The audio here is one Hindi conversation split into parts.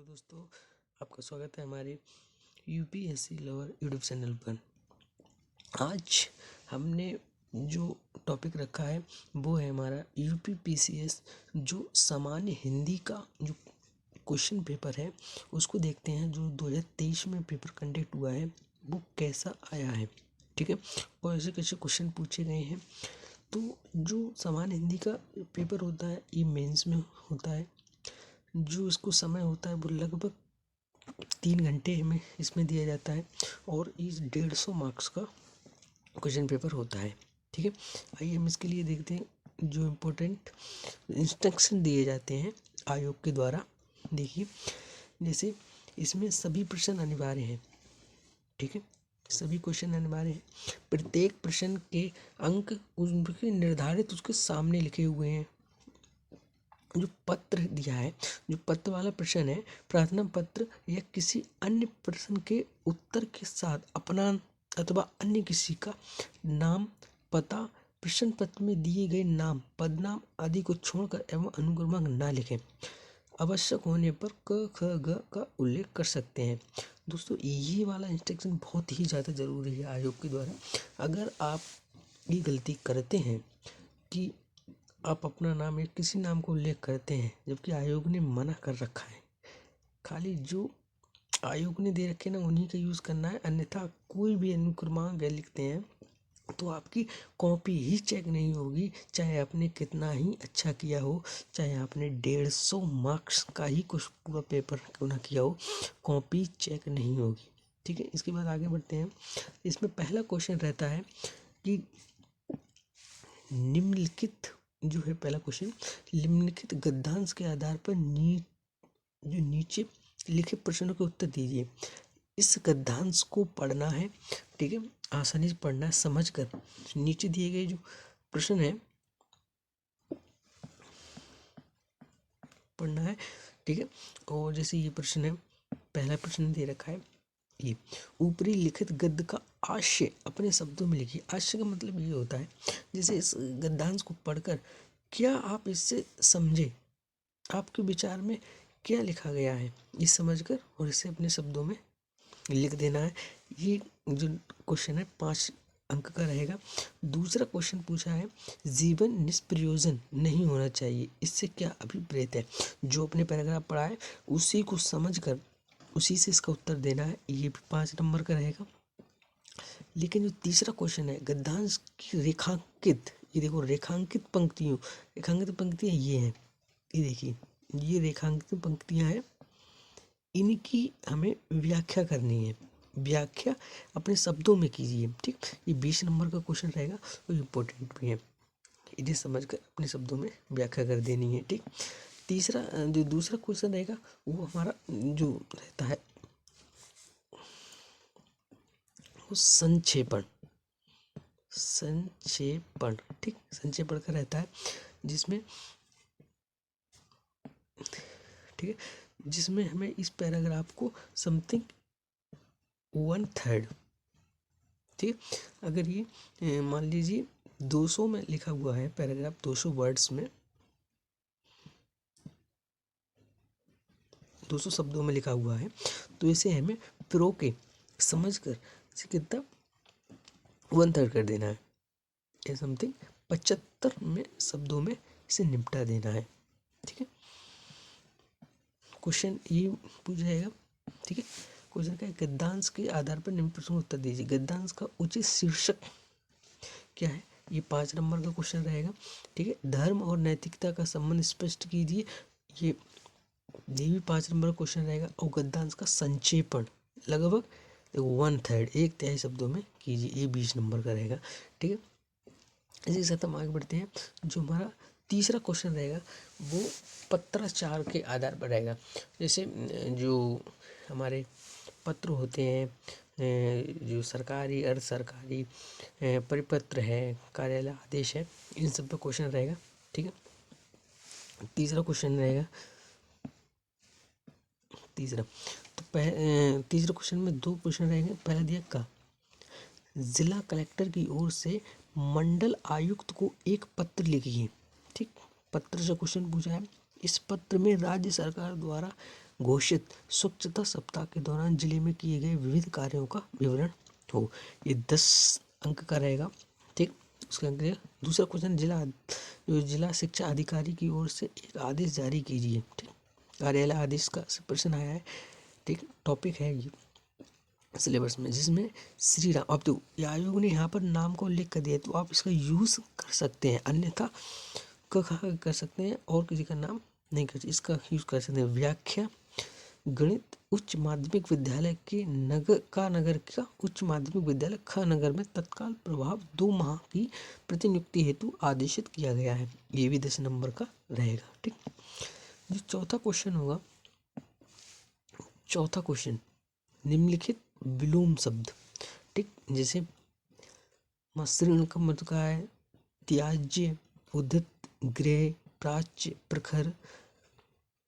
हेलो दोस्तों, आपका स्वागत है हमारे यूपीएससी लवर यूट्यूब चैनल पर। आज हमने जो टॉपिक रखा है वो है हमारा यूपीपीसीएस जो सामान्य हिंदी का जो क्वेश्चन पेपर है उसको देखते हैं। जो 2023 में पेपर कंडक्ट हुआ है वो कैसा आया है, ठीक है, और ऐसे कैसे क्वेश्चन पूछे गए हैं। तो जो सामान्य हिंदी का पेपर होता है ये मेंस में होता है। जो इसको समय होता है वो लगभग 3 घंटे हमें इसमें दिया जाता है और इस 150 मार्क्स का क्वेश्चन पेपर होता है, ठीक है। आइए हम इसके लिए देखते हैं जो इम्पोर्टेंट इंस्ट्रक्शन दिए जाते हैं आयोग के द्वारा। देखिए, जैसे इसमें सभी प्रश्न अनिवार्य हैं, ठीक है, सभी क्वेश्चन अनिवार्य हैं। प्रत्येक प्रश्न के अंक उनके निर्धारित उसके सामने लिखे हुए हैं। जो पत्र दिया है, जो पत्र वाला प्रश्न है, प्रार्थना पत्र या किसी अन्य प्रश्न के उत्तर के साथ अपना अथवा अन्य किसी का नाम, पता, प्रश्न पत्र में दिए गए नाम, पदनाम आदि को छोड़कर एवं अनुक्रमांक न लिखें। आवश्यक होने पर क ख ग का उल्लेख कर सकते हैं। दोस्तों, ये वाला इंस्ट्रक्शन बहुत ही ज़्यादा ज़रूरी है आयोग के द्वारा। अगर आप ये गलती करते हैं कि आप अपना नाम या किसी नाम को उल्लेख करते हैं जबकि आयोग ने मना कर रखा है, खाली जो आयोग ने दे रखे ना उन्हीं का यूज़ करना है, अन्यथा कोई भी अनुक्रमांक लिखते हैं तो आपकी कॉपी ही चेक नहीं होगी। चाहे आपने कितना ही अच्छा किया हो, चाहे आपने 150 मार्क्स का ही कुछ पूरा पेपर क्यों ना किया हो, कॉपी चेक नहीं होगी, ठीक है। इसके बाद आगे बढ़ते हैं। इसमें पहला क्वेश्चन रहता है कि निम्नलिखित जो है पहला क्वेश्चन, निम्नलिखित गद्यांश के आधार पर जो नीचे लिखे प्रश्नों के उत्तर दीजिए। इस गद्यांश को पढ़ना है, ठीक है, आसानी से पढ़ना है, समझ कर नीचे दिए गए जो प्रश्न है पढ़ना है, ठीक है। और जैसे ये प्रश्न है, पहला प्रश्न दे रखा है, ये ऊपरी लिखित गद्य का आशय अपने शब्दों में लिखिए। आशय का मतलब ये होता है जैसे इस गद्यांश को पढ़कर क्या आप इससे समझे, आपके विचार में क्या लिखा गया है, ये समझकर और इसे अपने शब्दों में लिख देना है। ये जो क्वेश्चन है 5 अंक का रहेगा। दूसरा क्वेश्चन पूछा है, जीवन निष्प्रयोजन नहीं होना चाहिए, इससे क्या अभिप्रेत है। जो अपने पैराग्राफ पढ़ा है उसी को समझकर उसी से इसका उत्तर देना है। ये भी 5 नंबर का रहेगा। लेकिन जो तीसरा क्वेश्चन है, गद्यांश की रेखांकित, ये देखो रेखांकित पंक्तियां ये हैं, ये देखिए, ये रेखांकित पंक्तियां हैं, इनकी हमें व्याख्या करनी है। व्याख्या अपने शब्दों में कीजिए, ठीक। ये 20 नंबर का क्वेश्चन रहेगा और इम्पोर्टेंट भी है, इन्हें समझकर अपने शब्दों में व्याख्या कर देनी है, ठीक। तीसरा जो दूसरा क्वेश्चन रहेगा वो हमारा जो रहता है वो संक्षेपण, ठीक, संक्षेपण का रहता है, जिसमें, ठीक है, जिसमें हमें इस पैराग्राफ को समथिंग 1/3, ठीक, अगर ये मान लीजिए 200 में लिखा हुआ है पैराग्राफ, 200 वर्ड्स में, 200 शब्दों में लिखा हुआ है, तो इसे हमें प्रो के समझकर इसे कितना 1/3 कर देना है, या समथिंग 75 में शब्दों में इसे निपटा देना है, ठीक है। क्वेश्चन ये पूछ जाएगा, ठीक है। क्वेश्चन का गद्यांश के आधार पर निम्न प्रश्नों का उत्तर दीजिए। गद्यांश का उचित शीर्षक क्या है, ये 5 नंबर का क्वेश्चन रहेगा, ठीक है। धर्म और नैतिकता का संबंध स्पष्ट कीजिए, ये भी 5 नंबर का क्वेश्चन रहेगा। और गद्यांश का संक्षेपण लगभग 1/3, 1/3 शब्दों में कीजिए, ये 20 नंबर का रहेगा, ठीक है। इसी के साथ हम आगे बढ़ते हैं। जो हमारा तीसरा क्वेश्चन रहेगा वो पत्राचार के आधार पर रहेगा। जैसे जो हमारे पत्र होते हैं, जो सरकारी, अर्ध सरकारी, परिपत्र है, कार्यालय आदेश है, इन सब पे क्वेश्चन रहेगा, ठीक है। तीसरा क्वेश्चन रहेगा, तीसरा क्वेश्चन में 2 क्वेश्चन रहेंगे। पहला दिया का जिला कलेक्टर की ओर से मंडल आयुक्त को एक पत्र लिखिए, ठीक, पत्र से क्वेश्चन पूछा है। इस पत्र में राज्य सरकार द्वारा घोषित स्वच्छता सप्ताह के दौरान जिले में किए गए विविध कार्यों का विवरण हो। ये 10 अंक का रहेगा। ठीक, उसके अंक दूसरा क्वेश्चन, जिला शिक्षा अधिकारी की ओर से एक आदेश जारी कीजिए। ठीक, कार्यालय आदेश का प्रश्न आया है। ठीक, टॉपिक है ये सिलेबस में, जिसमें श्री राम, अब तो आयोग ने यहाँ पर नाम को उल्लेख कर दिया तो आप इसका यूज कर सकते हैं, अन्यथा कर सकते हैं और किसी का नाम नहीं कर, इसका यूज कर सकते हैं। व्याख्या गणित उच्च माध्यमिक विद्यालय के नगर का उच्च माध्यमिक विद्यालय ख नगर में तत्काल प्रभाव 2 माह की प्रतिनियुक्ति हेतु आदेशित किया गया है। ये भी 10 नंबर का रहेगा। ठीक, जो चौथा क्वेश्चन होगा, चौथा क्वेश्चन, निम्नलिखित विलोम शब्द। ठीक, जैसे मसृण का मतलब क्या है, त्याज्य, उदित, गृह, प्राच्य, प्रखर,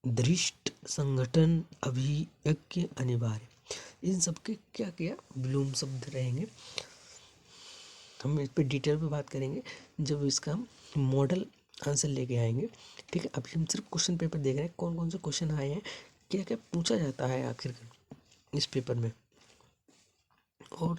दृष्ट, संगठन, अभियज्ञ, अनिवार्य। इन सबके क्या क्या विलोम शब्द रहेंगे, हम इस पर डिटेल में बात करेंगे जब इसका हम मॉडल आंसर लेके आएंगे। ठीक है, अभी हम सिर्फ क्वेश्चन पेपर देख रहे हैं, कौन कौन से क्वेश्चन आए हैं, क्या क्या पूछा जाता है आखिरकार इस पेपर में। और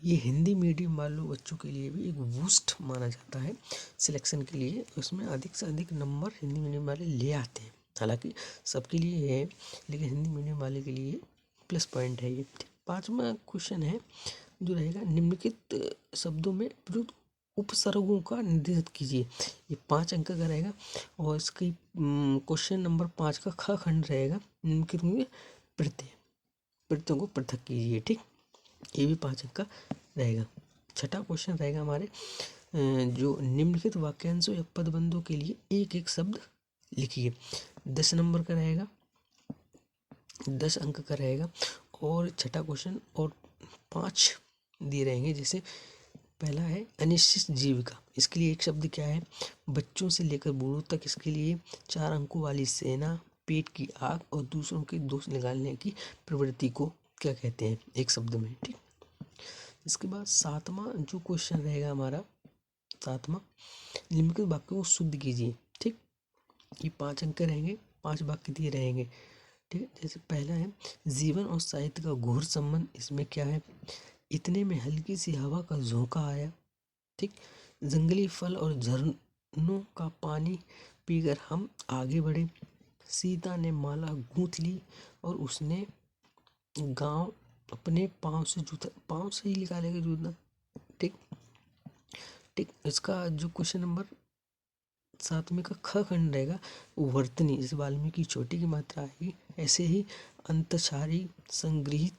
ये हिंदी मीडियम वालों बच्चों के लिए भी एक बूस्ट माना जाता है सिलेक्शन के लिए, उसमें अधिक से अधिक नंबर हिंदी मीडियम वाले ले आते हैं। हालांकि सबके लिए है, लेकिन हिंदी मीडियम वाले के लिए प्लस पॉइंट है ये। पांचवा क्वेश्चन है जो रहेगा, निम्नलिखित शब्दों में प्रयुक्त उपसर्गों का निर्देशित कीजिए। ये 5 अंक का रहेगा और इसकी क्वेश्चन नंबर 5 का ख खंड रहेगा, निम्नलिखित में प्रत्ययों को पृथक कीजिए। ठीक, ये भी 5 अंक का रहेगा। छठा क्वेश्चन रहेगा हमारे, जो निम्नलिखित वाक्यांशों या पदबंधों के लिए एक एक शब्द लिखिए। 10 नंबर का रहेगा, 10 अंक का रहेगा। और छठा क्वेश्चन और 5 दिए रहेंगे। जैसे पहला है अनिश्चित जीविका, इसके लिए एक शब्द क्या है, बच्चों से लेकर बूढ़ों तक, इसके लिए 4 अंकों वाली सेना, पेट की आग और दूसरों के दोष निकालने की प्रवृत्ति को क्या कहते हैं, एक शब्द में। ठीक, इसके बाद 7वां जो क्वेश्चन रहेगा हमारा, 7वां, निम्नलिखित वाक्यों को शुद्ध कीजिए। ठीक, ये 5 अंक रहेंगे, 5 वाक्य दिए रहेंगे। ठीक है, जैसे पहला है जीवन और साहित्य का घोर संबंध, इसमें क्या है, इतने में हल्की सी हवा का झोंका आया। ठीक, जंगली फल और झरनों का पानी पीकर हम आगे बढ़े। सीता ने माला गूंथ ली और उसने गांव अपने पाँव से जूता, पाँव से ही निकालेगा जूता। ठीक ठीक, इसका जो क्वेश्चन नंबर 7वें का ख खंड रहेगा, वर्तनी, इस वाल्मीकि छोटी की मात्रा आएगी। ऐसे ही अंतशारी, संग्रहित,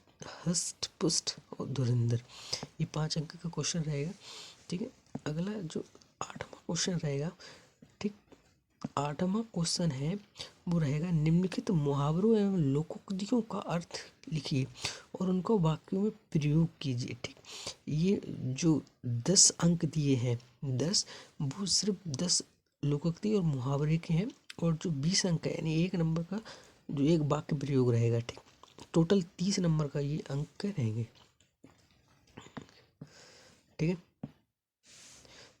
हष्ट पुष्ट और धुरंधर, ये 5 अंक का क्वेश्चन रहेगा। ठीक है, अगला जो 8वां क्वेश्चन रहेगा, ठीक, 8वां क्वेश्चन है वो रहेगा, निम्नलिखित मुहावरों एवं लोकोक्तियों का अर्थ लिखिए और उनको वाक्यों में प्रयोग कीजिए। ठीक, ये जो 10 अंक दिए हैं, 10, वो सिर्फ 10 लोकोक्ति और मुहावरे के हैं, और जो 20 अंक है यानी 1 नंबर का जो एक वाक्य प्रयोग रहेगा। ठीक, टोटल 30 नंबर का ये अंक रहेंगे। ठीक है,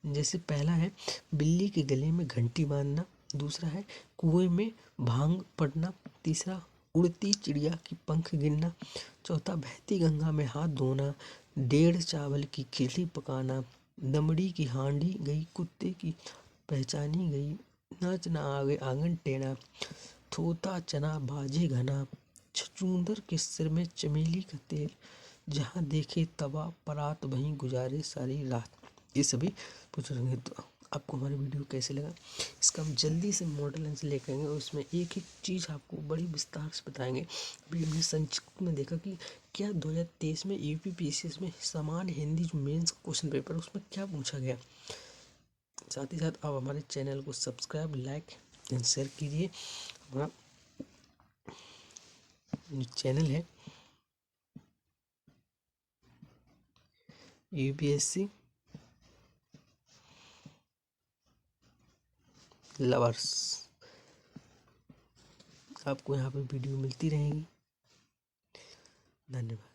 जैसे पहला है बिल्ली के गले में घंटी बांधना, दूसरा है कुएं में भांग पड़ना, तीसरा उड़ती चिड़िया की पंख गिनना, चौथा बहती गंगा में हाथ धोना, 1.5 चावल की खिचड़ी पकाना, दमड़ी की हांडी गई कुत्ते की पहचानी गई, नाच ना आगे आंगन टेढ़ा, थोता चना भाजे घना, छछूंदर के सिर में चमेली का तेल, जहाँ देखे तवा परात वहीं गुजारे सारी रात। ये सभी पूछ रहे। तो आपको हमारी वीडियो कैसे लगा, इसका हम जल्दी से मॉडल आंसर लेकर आएंगे और उसमें एक एक चीज़ आपको बड़ी विस्तार से बताएंगे। अभी हमने संक्षिप्त में देखा कि क्या 2023 में यूपीपीसीएस में सामान्य हिंदी जो मेंस क्वेश्चन पेपर उसमें क्या पूछा गया। साथ ही साथ आप हमारे चैनल को सब्सक्राइब, लाइक एंड शेयर कीजिए। हमारा चैनल है यूपीएससी लवर्स, आपको यहाँ पे वीडियो मिलती रहेगी। धन्यवाद।